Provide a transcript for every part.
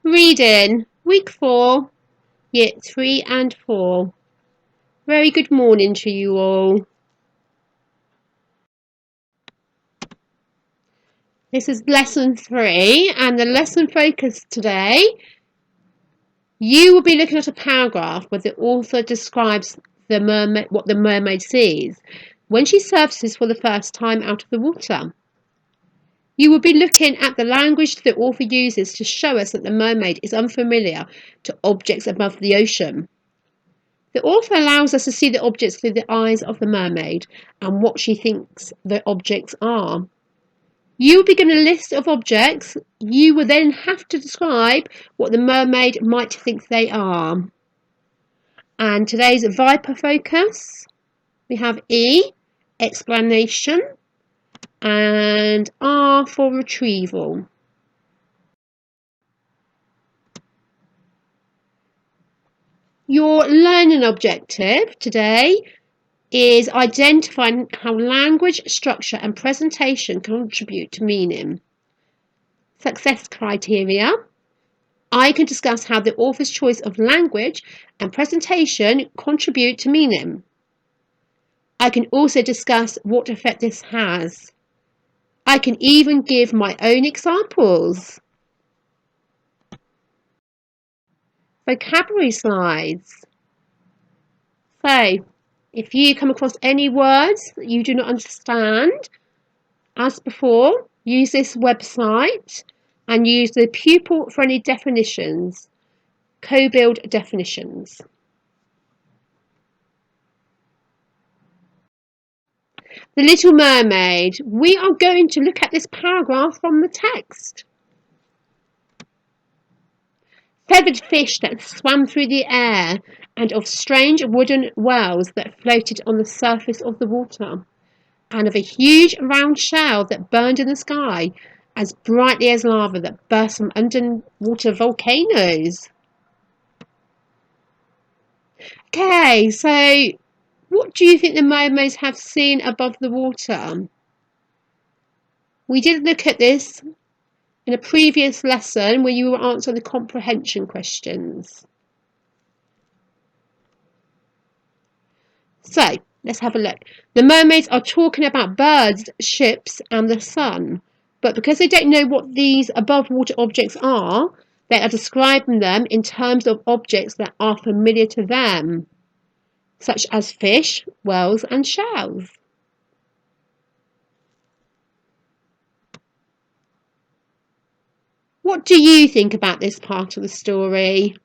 Reading, week 4, year 3 and 4. Very good morning to you all. This is lesson 3, and the lesson focus today, you will be looking at a paragraph where the author describes the mermaid, what the mermaid sees when she surfaces for the first time out of the water. You will be looking at the language the author uses to show us that the mermaid is unfamiliar to objects above the ocean. The author allows us to see the objects through the eyes of the mermaid and what she thinks the objects are. You will be given a list of objects. You will then have to describe what the mermaid might think they are. And today's Viper focus, we have E, explanation, and R for retrieval. Your learning objective today is identifying how language, structure and presentation contribute to meaning. Success criteria. I can discuss how the author's choice of language and presentation contribute to meaning. I can also discuss what effect this has. I can even give my own examples. Vocabulary slides. So, if you come across any words that you do not understand, as before, use this website and use the pupil-friendly definitions, co-build definitions. The Little Mermaid. We are going to look at this paragraph from the text. Feathered fish that swam through the air, and of strange wooden whales that floated on the surface of the water, and of a huge round shell that burned in the sky as brightly as lava that burst from underwater volcanoes. Okay, so what do you think the mermaids have seen above the water? We did look at this in a previous lesson where you were answering the comprehension questions. So, let's have a look. The mermaids are talking about birds, ships and the sun, but because they don't know what these above water objects are, they are describing them in terms of objects that are familiar to them, such as fish, whales and shells. What do you think about this part of the story?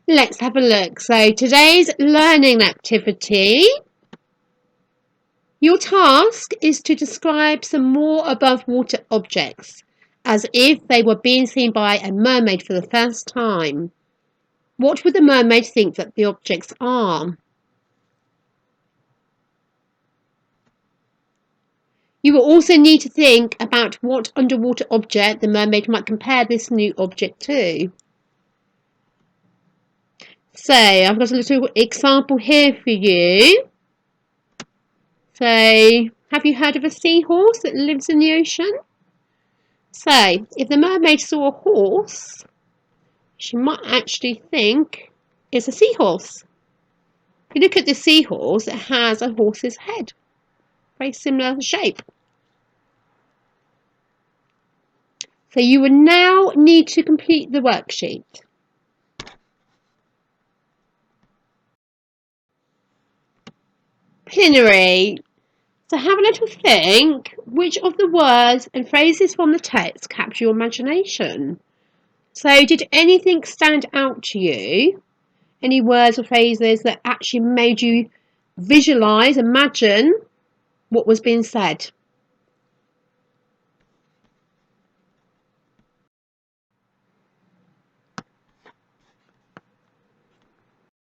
Let's have a look. So today's learning activity, your task is to describe some more above water objects as if they were being seen by a mermaid for the first time. What would the mermaid think that the objects are? You will also need to think about what underwater object the mermaid might compare this new object to. So, I've got a little example here for you. So, have you heard of a seahorse that lives in the ocean? So, if the mermaid saw a horse, she might actually think it's a seahorse. If you look at the seahorse, it has a horse's head. Very similar shape. So you will now need to complete the worksheet. Plenary. So have a little think, which of the words and phrases from the text capture your imagination? So did anything stand out to you? Any words or phrases that actually made you visualise, imagine what was being said?